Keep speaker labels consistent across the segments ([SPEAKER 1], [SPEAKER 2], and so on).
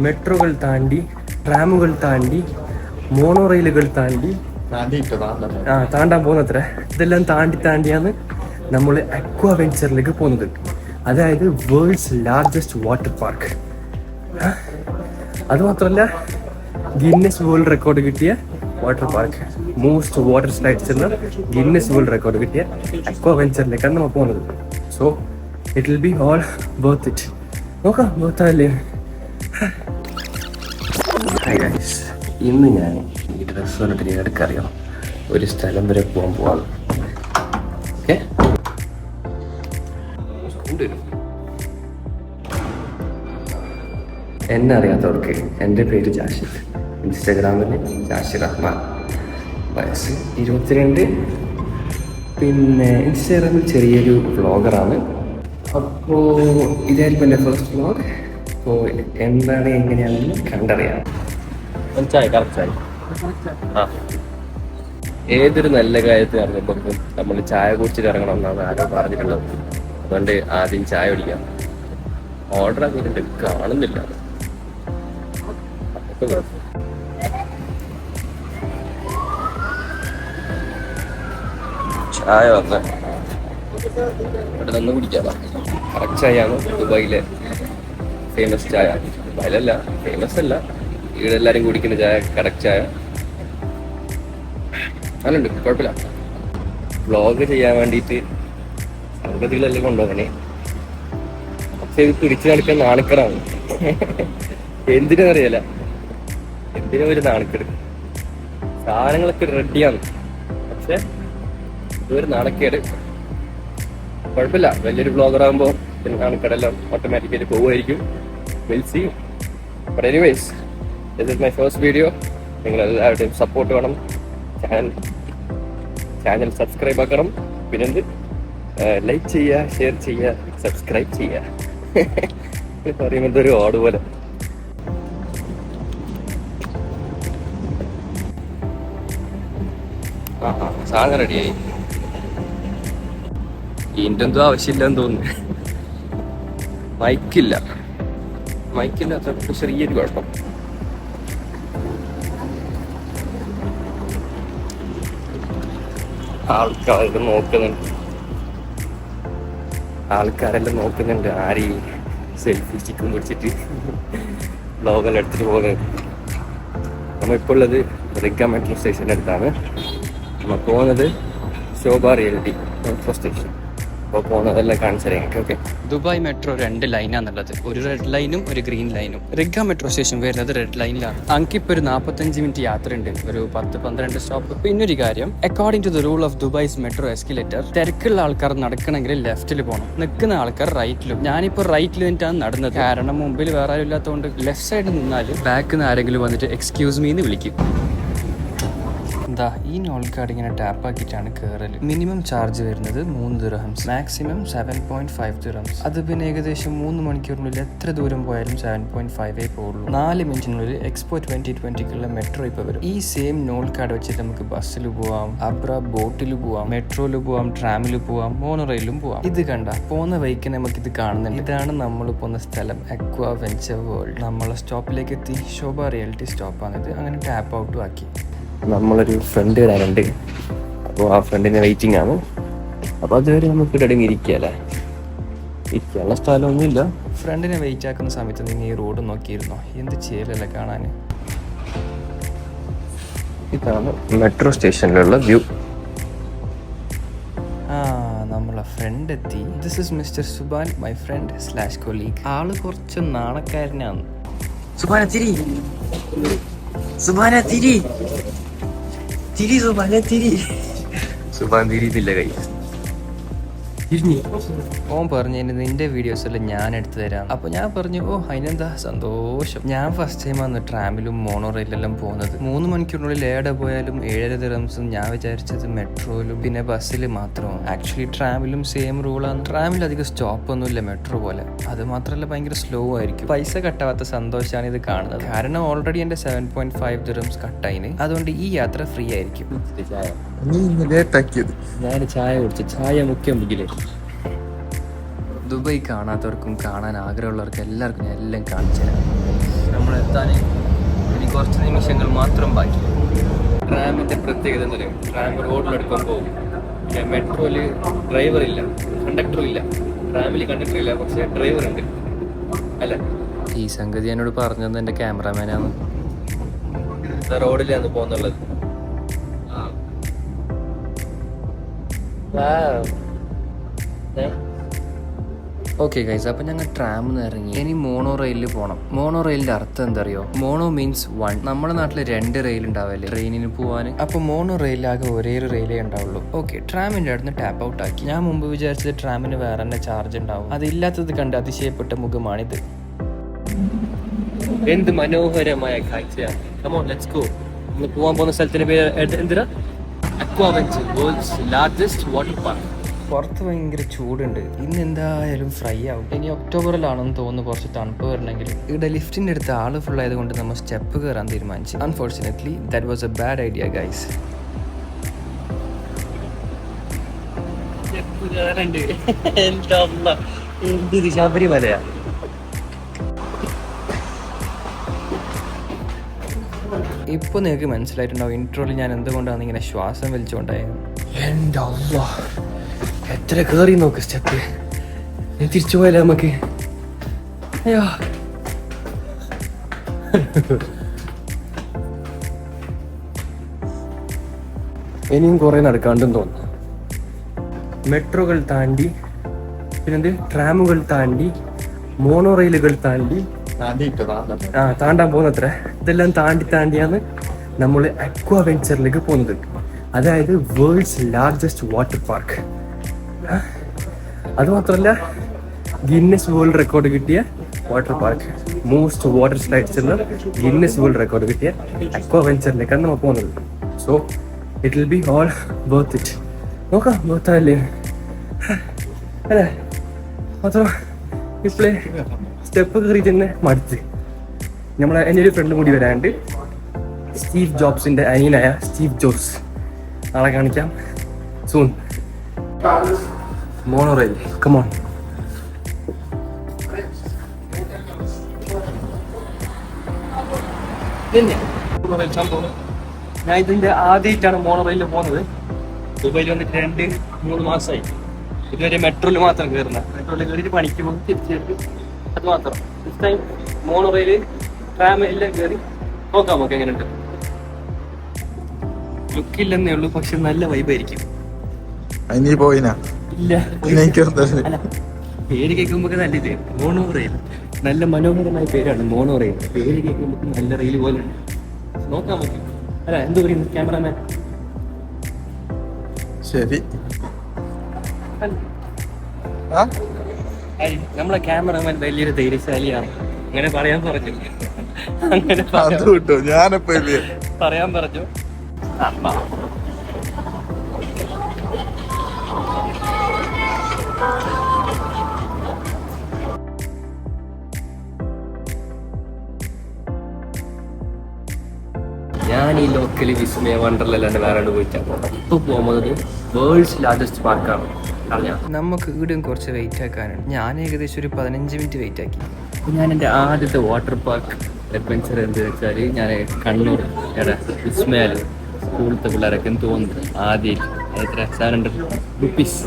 [SPEAKER 1] മെട്രോകൾ താണ്ടി, ട്രാമുകൾ താണ്ടി, മോണോ റെയിലുകൾ താണ്ടി താണ്ടാൻ പോകുന്നത്ര. ഇതെല്ലാം താണ്ടിയാണ് നമ്മൾ അക്വാ വെഞ്ചറിലേക്ക് പോകുന്നത്. അതായത് വേൾഡ്സ് ലാർജസ്റ്റ് വാട്ടർ പാർക്ക്. അതുമാത്രമല്ല, ഗിന്നസ് വേൾഡ് റെക്കോർഡ് കിട്ടിയ water park, most water slides ഉള്ള ഗിന്നസ് വേൾഡ് റെക്കോർഡ് കിട്ടിയ അക്വാ വെഞ്ചറിലേക്കാണ് നമ്മൾ പോകുന്നത്. So it will be all worth it. നോക്കാം വർത്തല്ലേ. ഇന്ന് ഞാൻ ഈ റെസ്റ്റോറൻറ്റിന് എടുക്കറിയാം ഒരു സ്ഥലം വരെ പോകാൻ പോവാണ്. ഓക്കെ, എന്നെ അറിയാത്തവർക്ക് എൻ്റെ പേര് ജാഷിദ്, ഇൻസ്റ്റാഗ്രാമിൽ ജാഷിദ് റഹ്മാൻ, വയസ്സ് 22. പിന്നെ ഇൻസ്റ്റാഗ്രാമിൽ ചെറിയൊരു വ്ളോഗറാണ്. അപ്പോൾ ഇതായിരിക്കും എൻ്റെ ഫസ്റ്റ് വ്ളോഗ്. അപ്പോൾ എന്താണ് എങ്ങനെയാണെന്ന് കണ്ടറിയാം. കറക്റ്റായി. ഏതൊരു നല്ല കാര്യത്തിൽ ഇറങ്ങുമ്പോൾ നമ്മൾ ചായ കുടിച്ചിട്ട് ഇറങ്ങണം എന്നാണ് ആരോ പറഞ്ഞിട്ടുള്ളത്. അതുകൊണ്ട് ആദ്യം ചായ കുടിക്കാം. ഓർഡർ ആക്കിയിട്ടുണ്ട്, കാണുന്നില്ല. ചായ വന്ന ഇവിടെ നിന്ന് കുടിക്കാം. കറക്റ്റ് ചായയാണ് ദുബായിലെ ഫേമസ് ചായ. ദുബായിലല്ല, ഫേമസ് അല്ല, ഇവിടെ എല്ലാവരും കുടിക്കുന്ന ചായ കറക്റ്റ് ചായ. അതുണ്ട്, കുഴപ്പമില്ല. വ്ളോഗ് ചെയ്യാൻ വേണ്ടിയിട്ട് സംഗതികളെല്ലാം കൊണ്ടുപോകണേ. പക്ഷെ ഇത് പിടിച്ചു നടക്കാൻ നാണക്കേടാണ്. എന്തിനറിയില്ല, എന്തിനും ഒരു നാണക്കേട്. സാധനങ്ങളൊക്കെ റെഡിയാണ്, പക്ഷെ ഇതൊരു നാണക്കേട്. കുഴപ്പമില്ല, വലിയൊരു വ്ളോഗർ ആകുമ്പോൾ പിന്നെ നാണക്കേടെല്ലാം ഓട്ടോമാറ്റിക്കലി പോവുമായിരിക്കും. Will see. But anyways, this is my first video. നിങ്ങൾ എല്ലാവരുടെയും സപ്പോർട്ട് വേണം. ചാനൽ സബ്സ്ക്രൈബ് ആക്കണം. പിന്നെന്ത്, ലൈക്ക് ചെയ്യുക, ഷെയർ ചെയ്യുക, സബ്സ്ക്രൈബ് ചെയ്യുക. പറയുമ്പോൾ എന്തൊരു ഓട് പോലെ. സാധനം റെഡിയായി. ഇതിൻ്റെ എന്തോ ആവശ്യമില്ലെന്ന് തോന്നുന്നു. മൈക്കില്ലാത്ത ചെറിയൊരു കുഴപ്പം. ആൾക്കാരെല്ലാം നോക്കുന്നുണ്ട്. ആര് സെൽഫി സ്റ്റിക്കും പിടിച്ചിട്ട് ബ്ലോഗെല്ലാം എടുത്തിട്ട് പോകുന്നത്. നമ്മളിപ്പോൾ ഉള്ളത് റിഗ മെട്രോ സ്റ്റേഷൻ്റെ അടുത്താണ്. നമ്മൾ പോകുന്നത് ശോഭ റിയാലിറ്റി മെട്രോ സ്റ്റേഷൻ. അപ്പോൾ പോകുന്നതെല്ലാം കാണിച്ചു തരാം. Okay, Dubai metro 2 ലൈനാന്നുള്ളത്. ഒരു റെഡ് ലൈനും ഒരു ഗ്രീൻ ലൈനും. റിഗ മെട്രോ സ്റ്റേഷൻ വരുന്നത് റെഡ് ലൈനിലാണ്. അങ്കിപ്പോൾ ഒരു 45 മിനിറ്റ് യാത്ര ഉണ്ട്, ഒരു 10-12 സ്റ്റോപ്പ്. പിന്നൊരു കാര്യം, according to the rule of Dubai's metro escalator, തിരക്കുള്ള ആൾക്കാർ നടക്കണമെങ്കിൽ ലെഫ്റ്റിൽ പോകണം, നിൽക്കുന്ന ആൾക്കാർ റൈറ്റിലും. ഞാനിപ്പോൾ റൈറ്റിൽ നിന്നിട്ടാണ് നടന്നത്, കാരണം മുമ്പിൽ വേറെ ആരും ഇല്ലാത്തതുകൊണ്ട്. ലെഫ്റ്റ് സൈഡിൽ നിന്നാൽ ബാക്കിൽ നിന്ന് ആരെങ്കിലും വന്നിട്ട് എക്സ്ക്യൂസ് മീ എന്ന് വിളിക്കും. എന്താ, ഈ നോൾ കാർഡ് ഇങ്ങനെ ടാപ്പ് ആക്കിയിട്ടാണ് കയറൽ. മിനിമം ചാർജ് വരുന്നത് 3 ദിർഹംസ്, മാക്സിമം 7.5 ദിർഹംസ്. അത് പിന്നെ ഏകദേശം 3 മണിക്കൂറിനുള്ളിൽ എത്ര ദൂരം പോയാലും 7.5 പോകുള്ളൂ. 4 മിനിറ്റിനുള്ളിൽ എക്സ്പോ 2020ക്കുള്ള മെട്രോ ഇപ്പോൾ വരും. ഈ സെയിം നോൾ കാർഡ് വെച്ചിട്ട് നമുക്ക് ബസ്സിൽ പോവാം, അബ്ര ബോട്ടിൽ പോവാം, മെട്രോയിൽ പോവാം, ട്രാമിൽ പോവാം, മോണോറെയിലും പോവാം. ഇത് കണ്ട പോകുന്ന വഴിക്ക് നമുക്കിത് കാണുന്നുണ്ട്. ഇതാണ് നമ്മൾ പോകുന്ന സ്ഥലം, അക്വാ വെഞ്ചർ വേൾഡ്. നമ്മളെ സ്റ്റോപ്പിലേക്ക് എത്തി. ശോഭ റിയാലിറ്റി സ്റ്റോപ്പാണിത്. അങ്ങനെ ടാപ്പ് ഔട്ടും ആക്കി. നമ്മളൊരു ഫ്രണ്ട് വരാനുണ്ട്, അപ്പോൾ ആ ഫ്രണ്ടിനെ വെയിറ്റിംഗ് ആണ്. അപ്പോൾ അതുവരെ നമുക്ക് ഇവിടെ ഇരിക്കുകയല്ലേ, ഇരിക്കാനുള്ള സ്ഥലമൊന്നുമില്ല. ഫ്രണ്ടിനെ വെയിറ്റ് ആക്കുന്ന സമയത്ത് നിങ്ങൾ ഈ റോഡ് നോക്കിയിരുന്നോ? എന്ത് ചെയ്യലല്ലേ കാണാൻ. ഇതാണ് മെട്രോ സ്റ്റേഷനിലുള്ള വ്യൂ. നമ്മളെ ഫ്രണ്ട് എത്തി. ദിസ് ഇസ് മിസ്റ്റർ സുബാൻ, മൈ ഫ്രണ്ട് / കൊലീഗ്. ആള് കുറച്ച് നാണക്കാരനാണ്. സുബാന തിരി, സുബാന തിരി, സുബാൻ തിരിയുന്നില്ല കൈ. ഓൻ പറഞ്ഞു നിന്റെ വീഡിയോസ് എല്ലാം ഞാൻ എടുത്തു തരാം. അപ്പൊ ഞാൻ പറഞ്ഞു ഓ അതിനെന്താ സന്തോഷം. ഞാൻ ഫസ്റ്റ് ടൈം ആണ് ട്രാമിലും മോണോറെയിലെല്ലാം പോകുന്നത്. 3 മണിക്കൂറിനുള്ളിൽ എവിടെ പോയാലും 7 ദിർഹംസും. ഞാൻ വിചാരിച്ചത് മെട്രോയിലും പിന്നെ ബസ്സിൽ മാത്രമാണ്. Actually ട്രാമിലും same റൂളാണ്. ട്രാമിൽ അധികം സ്റ്റോപ്പ് ഒന്നുമില്ല മെട്രോ പോലെ. അത് മാത്രമല്ല ഭയങ്കര സ്ലോ ആയിരിക്കും. പൈസ കട്ടാവാത്ത സന്തോഷമാണ് ഇത് കാണുന്നത്. കാരണം ഓൾറെഡി എന്റെ 7.5 ദിർഹംസ് കട്ടായിന്. അതുകൊണ്ട് ഈ യാത്ര ഫ്രീ ആയിരിക്കും. ഞാൻ ചായ കുടിച്ചു. ചായ മുഖ്യം മുക്കിലേ. ദുബായ് കാണാത്തവർക്കും കാണാൻ ആഗ്രഹമുള്ളവർക്കും എല്ലാവർക്കും ഞാൻ എല്ലാം കാണിച്ചു തരാം. നമ്മളെ എത്താൻ ഇനി കുറച്ച് നിമിഷങ്ങൾ മാത്രം ബാക്കി. ട്രാമിൻ്റെ പ്രത്യേകത എന്താ പറയുക, ട്രാം റോഡിലെടുക്കുമ്പോൾ മെട്രോയിൽ ഡ്രൈവർ ഇല്ല, കണ്ടക്ടറും ഇല്ല. ട്രാമിൽ കണ്ടക്ടർ ഇല്ല, പക്ഷേ ഡ്രൈവർ ഉണ്ട് അല്ല. ഈ സംഗതി എന്നോട് പറഞ്ഞത് എൻ്റെ ക്യാമറാമാനാണ്. റോഡിലാണ് പോകുന്നുള്ളത്. ഓക്കെ ഗൈസ്, അപ്പം ഞങ്ങൾ ട്രാമിൽ നിന്ന് ഇറങ്ങി. ഇനി മോണോ റെയിലിൽ പോകണം. മോണോ റെയിലിൻ്റെ അർത്ഥം എന്താ അറിയോ? Mono means one. നമ്മുടെ നാട്ടിൽ 2 റെയിൽ ഉണ്ടാവില്ലേ ട്രെയിനിന് പോകാൻ. അപ്പോൾ മോണോ റെയിലാകെ ഒരേ ഒരു റെയിലേ ഉണ്ടാവുള്ളൂ. ഓക്കെ, ട്രാമിൻ്റെ അടുത്ത് ടാപ്പ് ഔട്ട് ആക്കി. ഞാൻ മുമ്പ് വിചാരിച്ചത് ട്രാമിന് വേറെ തന്നെ ചാർജ് ഉണ്ടാവും. അതില്ലാത്തത് കണ്ട് അതിശയപ്പെട്ട മുഖമാണിത്. എന്ത് മനോഹരമായ കാഴ്ചയാണ്. Come on let's go. നമ്മൾ പോകാൻ പോകുന്ന സ്ഥലത്തിന് പേര് എന്തിനാ? അക്വാവെഞ്ചർ, വേൾഡ്സ് ലാർജസ്റ്റ് വാട്ടർ പാർക്ക്. പുറത്ത് ഭയങ്കര ചൂടുണ്ട്. ഇന്ന് എന്തായാലും ഫ്രൈ ആവും. ഇനി ഒക്ടോബറിലാണെന്ന് തോന്നുന്നു കുറച്ച് തണുപ്പ് വരണമെങ്കിൽ. ഇവിടെ ലിഫ്റ്റിൻ്റെ അടുത്ത് ആള് ഫുൾ ആയതുകൊണ്ട് നമ്മൾ സ്റ്റെപ്പ് കയറാൻ തീരുമാനിച്ചു. Unfortunately that was A bad idea guys. എന്ത് ശബരിമലയാ. ഇപ്പോൾ നിങ്ങൾക്ക് മനസ്സിലായിട്ടുണ്ടാവും ഇൻട്രോയിൽ ഞാൻ എന്തുകൊണ്ടാണ് ഇങ്ങനെ ശ്വാസം വലിച്ചുകൊണ്ടായത്. എൻ്റെ അല്ലാഹ്, എത്ര കയറി നോക്ക് സ്റ്റെപ്പ്. തിരിച്ചു പോയാലേ നമുക്ക്. അയ്യോ, ഇനിയും കുറെ നടക്കാണ്ടെന്ന് തോന്നുന്നു. മെട്രോകൾ താണ്ടി, പിന്നെന്ത് ട്രാമുകൾ താണ്ടി, മോണോ റെയിലുകൾ താണ്ടി താണ്ടാൻ പോകുന്നത്ര. ഇതെല്ലാം താണ്ടിയാണ് നമ്മൾ അക്വാവെഞ്ചറിലേക്ക് പോകുന്നത്. അതായത് വേൾഡ്സ് ലാർജസ്റ്റ് വാട്ടർ പാർക്ക്. അതുമാത്രമല്ല, ഗിന്നസ് വേൾഡ് റെക്കോർഡ് കിട്ടിയ water park, most water slides ഉള്ള ഗിന്നസ് വേൾഡ് റെക്കോർഡ് കിട്ടിയ അക്വാവെഞ്ചറിലേക്കാണ് നമ്മൾ പോകുന്നത്. So it will be all worth it. നോക്കാം, വർത്തല്ലേ അല്ലേ? മാത്രം ഇപ്പോഴേ സ്റ്റെപ്പ് കയറി തന്നെ മടുത്ത്. നമ്മളെ എൻ്റെ ഒരു ഫ്രണ്ടും കൂടി വരാണ്ട്, സ്റ്റീവ് ജോബ്സിന്റെ അനിയനായ സ്റ്റീവ് ജോബ്സ്. നാളെ കാണിക്കാം സൂൺ. Mono rail, come on. ഞാൻ ഇതിന്റെ ആദ്യമായിട്ടാണ് മോണോ റെയിലിൽ പോകുന്നത്. ദുബൈയിൽ വന്നിട്ട് 2-3 മാസമായി. ഇതുവരെ മെട്രോയിൽ മാത്രം കയറുന്നത്. മെട്രോയിൽ കയറിയിട്ട് പണിക്ക് പോകും, തിരിച്ചു അത് മാത്രം. This time mono rail, tram എല്ലാം കയറി നോക്കാം നമുക്ക് എങ്ങനെയുണ്ട്. ലുക്കില്ലെന്നേ ഉള്ളൂ, പക്ഷെ നല്ല വൈബായിരിക്കും. ഇല്ല, പേര് കേൾക്കുമ്പോ നല്ലത് മോണോ റെയിൽ. നല്ല മനോഹരമായ പേരാണ് മോണോ റെയിൽ. പേര് കേൾക്കുമ്പോ നല്ല റെയിൽ പോലെ നോക്കാം നമുക്ക്. അല്ല, എന്ത് പറയുന്നു ക്യാമറാമാൻ?
[SPEAKER 2] ശരി,
[SPEAKER 1] നമ്മളെ ക്യാമറമാൻ വലിയൊരു ധൈര്യശാലിയാണ്. അങ്ങനെ പറയാൻ പറഞ്ഞു. പറയാൻ പറഞ്ഞു. ഞാൻ ഈ ലോക്കലി വിസ്മയ വണ്ടർലല്ലാണ്ട് വേറെ പോയിട്ടാണ്. ഇപ്പൊ പോകുന്നത് വേൾഡ്സ് ലാർജസ്റ്റ് പാർക്കാണ്. നമുക്ക് ഇവിടെയും കുറച്ച് വെയിറ്റ് ആക്കാനുണ്ട്. ഞാൻ ഏകദേശം ഒരു 15 മിനിറ്റ് വെയിറ്റ് ആക്കി. ഞാൻ എൻ്റെ ആദ്യത്തെ വാട്ടർ പാർക്ക് അഡ്വഞ്ചർ എന്താ വെച്ചാൽ, ഞാൻ കണ്ണൂർ വിസ്മയാൽ സ്കൂളത്തെ പിള്ളേരൊക്കെ തോന്നുന്നത് ആദ്യം എത്ര 700 റുപ്പീസ്.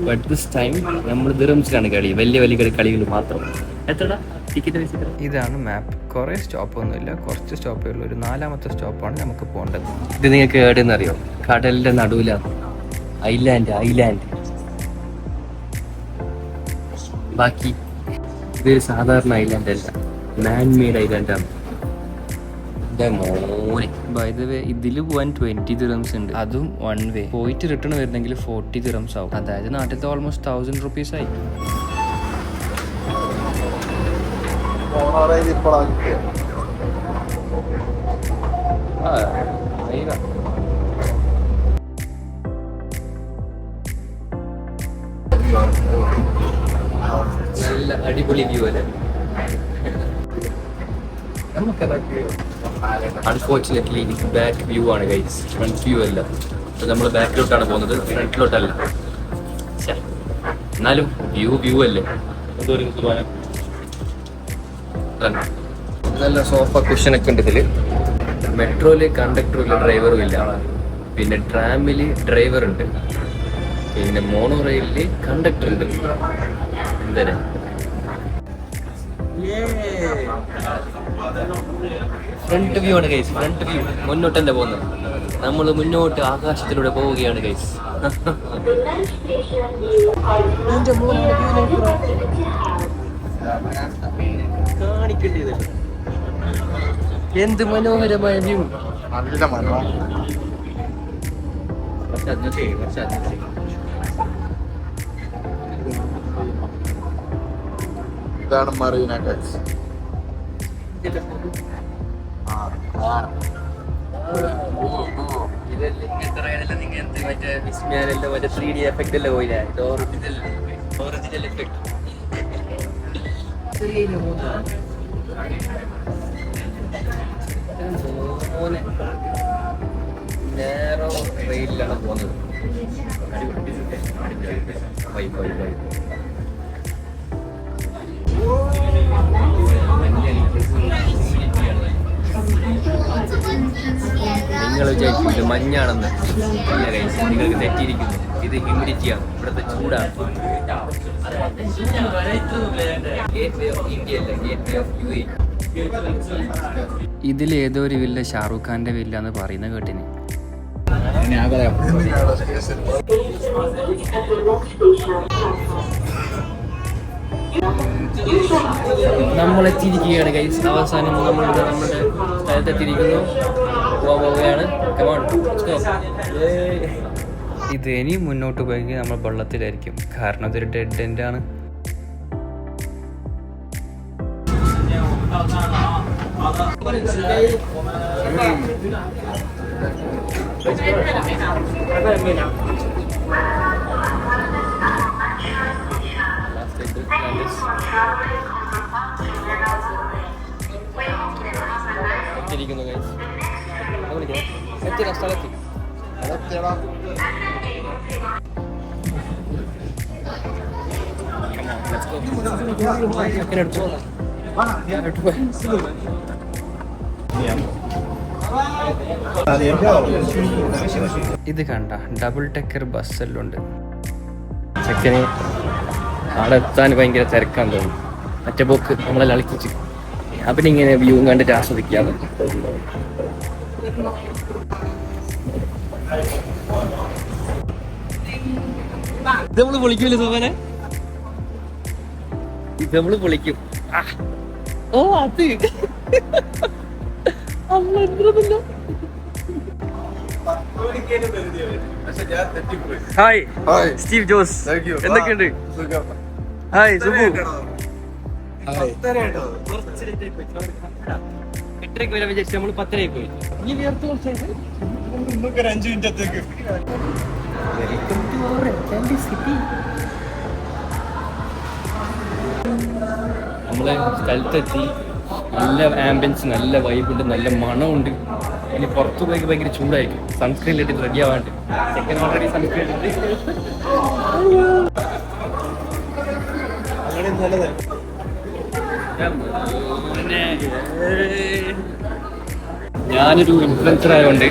[SPEAKER 1] ബട്ട് ദിസ് ടൈം നമ്മൾ ദിറംസിലാണ് കളി, വലിയ വലിയ കളികൾ മാത്രം. എത്രടാ ടിക്കറ്റ് വെച്ചിട്ട്? ഇതാണ് മാപ്പ്. കുറേ സ്റ്റോപ്പൊന്നുമില്ല, കുറച്ച് സ്റ്റോപ്പേ ഉള്ളൂ. ഒരു 4ാമത്തെ സ്റ്റോപ്പാണ് നമുക്ക് പോകേണ്ടത്. ഇത് നിങ്ങൾക്ക് എവിടെയെന്ന് അറിയോ? കടലിൻ്റെ നടുവിലാണ്. ഐലാൻഡ്. ബാക്കി ഇതൊരു സാധാരണ ഐലാൻഡ് അല്ല, മാൻ മെയ്ഡ് ഐലാൻഡാണ്. ബൈ ദ വേ, ഇതിൽ പോകാൻ 20 ദിറംസ് ഉണ്ട്. അതും 1 വേ. പോയിട്ട് റിട്ടേൺ വരുന്നെങ്കിൽ 40 ദിറംസ് ആവും. അതായത് നാട്ടിലത്തെ ഓൾമോസ്റ്റ് 1000 റുപ്പീസ് ആയി. നല്ല അടിപൊളി വ്യൂ അല്ലേ? അൺഫോർച്ചുനേറ്റ്ലി ഇത് ബാക്ക് വ്യൂ ആണ് ഗൈസ്, ഫ്രണ്ട് വ്യൂ അല്ല. നമ്മൾ ബാക്കിലോട്ടാണ് പോകുന്നത്, ഫ്രണ്ടിലോട്ടല്ല. എന്നാലും വ്യൂ അല്ലേ. നല്ല സോഫ കുഷനൊക്കെ ഉണ്ട് ഇതില്. മെട്രോയില് കണ്ടക്ടറും ഇല്ല, ഡ്രൈവറും ഇല്ല. പിന്നെ ട്രാമില് ഡ്രൈവർ ഉണ്ട്. പിന്നെ മോണോ റെയിലില് കണ്ടക്ടർ ഉണ്ട്. എന്തേ ഫ്രണ്ട് വ്യൂ ആണ് ഗൈസ്. ഫ്രണ്ട് വ്യൂ മുന്നോട്ട് തന്നെ പോകുന്നത്. നമ്മൾ മുന്നോട്ട് ആകാശത്തിലൂടെ പോവുകയാണ് ഗൈസ്. കാണിക്കേണ്ടത് എന്ത് മനോഹരമായ വ്യൂ.
[SPEAKER 2] ഇതാണ് മറീന ഗൈസ്.
[SPEAKER 1] മറ്റേ 3D എഫക്റ്റ് അല്ലേ പോയില്ലേ? Original effect. നേരോ റെയിലാണ് പോകുന്നത്. നിങ്ങൾ വിചാരിക്കും ഇത് മഞ്ഞാണെന്ന്. അല്ല ഗൈസ്, നിങ്ങൾക്ക് തെറ്റിയിരിക്കുന്നു. ഇത് ഹ്യൂമിഡിറ്റിയാണ്, ഇവിടുത്തെ ചൂടാണ്. ഇതിലേതോ ഒരു വില്ല ഷാറൂഖ് ഖാന്റെ വില്ല എന്ന് പറയുന്ന കേട്ടിന്. നമ്മളെത്തിയിരിക്കുകയാണ് ഗൈസ്. അവസാനം നമ്മുടെ സ്ഥലത്തെത്തിയിരിക്കുന്നു. പോവുകയാണ്. ഇത് ഇനിയും മുന്നോട്ട് പോയെങ്കിൽ നമ്മൾ വെള്ളത്തിലായിരിക്കും. കാരണം ഇതൊരു ഡെഡ് എൻഡ് ആണ്. സ്ഥലത്ത് ഇത് കണ്ട ഡബിൾ ടെക്കർ ബസ്സെല്ലാം ഉണ്ട്. ചെക്കന് അവിടെ എത്താൻ ഭയങ്കര തിരക്കാൻ തോന്നുന്നു. മറ്റേ പോക്ക് നമ്മളെല്ലാം അളിക്കിച്ച് അപ്പം ഇങ്ങനെ വ്യൂ കണ്ടിട്ട് ആസ്വദിക്കാണ്. ഇത് നമ്മള് പൊളിക്കൂല്ലേ സോമനെ? ഇത് നമ്മള് പൊളിക്കും. ഓ അത് ഹായ് സ്റ്റീവ് ജോസ്, എന്തൊക്കെയുണ്ട്? ഹായ് സുബു. എട്ടരയ്ക്ക് വരാൻ വിചാരിച്ചു, നമ്മള് 10:30 പോയി. നമ്മളെ സ്ഥലത്തെത്തി. നല്ല ആംബിയൻസ്, നല്ല വൈബുണ്ട്, നല്ല മണമുണ്ട്. ഇനി പുറത്തു പോയി ഭയങ്കര ചൂടായിരിക്കും. സൺസ്ക്രീൻ ഇട്ടിട്ട് റെഡി ആവാണ്ട്. സെക്കൻഡ് ഓൾറെഡി സൺസ്ക്രീൻ ഞാനൊരു ഇൻഫ്ലുവൻസർ ആയതുകൊണ്ട്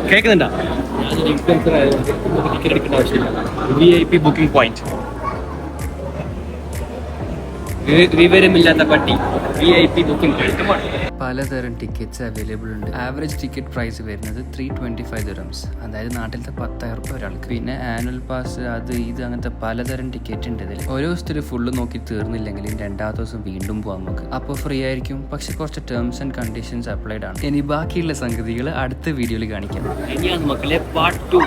[SPEAKER 1] കേൾക്കുന്നുണ്ടോ? ഞാനൊരു ഇൻഫ്ലുവൻസർ ആയതുകൊണ്ട് ടിക്കറ്റ് എടുക്കേണ്ട ആവശ്യമില്ല. VIP booking point. വിവരമില്ലാത്ത പട്ടി. VIP booking point. പലതരം ടിക്കറ്റ്സ് അവൈലബിൾ ഉണ്ട്. ആവറേജ് ടിക്കറ്റ് പ്രൈസ് വരുന്നത് 325 ദിർഹംസ്, അതായത് നാട്ടിലത്തെ 10,000 രൂപ ഒരാൾക്ക്. പിന്നെ ആനുവൽ പാസ്, അത് ഇത് അങ്ങനത്തെ പലതരം ടിക്കറ്റ് ഉണ്ട് ഇതിൽ. ഓരോ ദിവസത്തിൽ ഫുള്ള് നോക്കി തീർന്നില്ലെങ്കിൽ രണ്ടാമത്തെ ദിവസം വീണ്ടും പോകാൻ നോക്ക്. അപ്പോൾ ഫ്രീ ആയിരിക്കും, പക്ഷെ കുറച്ച് ടേംസ് ആൻഡ് കണ്ടീഷൻസ് അപ്ലൈഡ് ആണ്. ഇനി ബാക്കിയുള്ള സംഗതികൾ അടുത്ത വീഡിയോയിൽ കാണിക്കാം. ഇനിയാണ് മക്കളെ പാർട്ട് 2.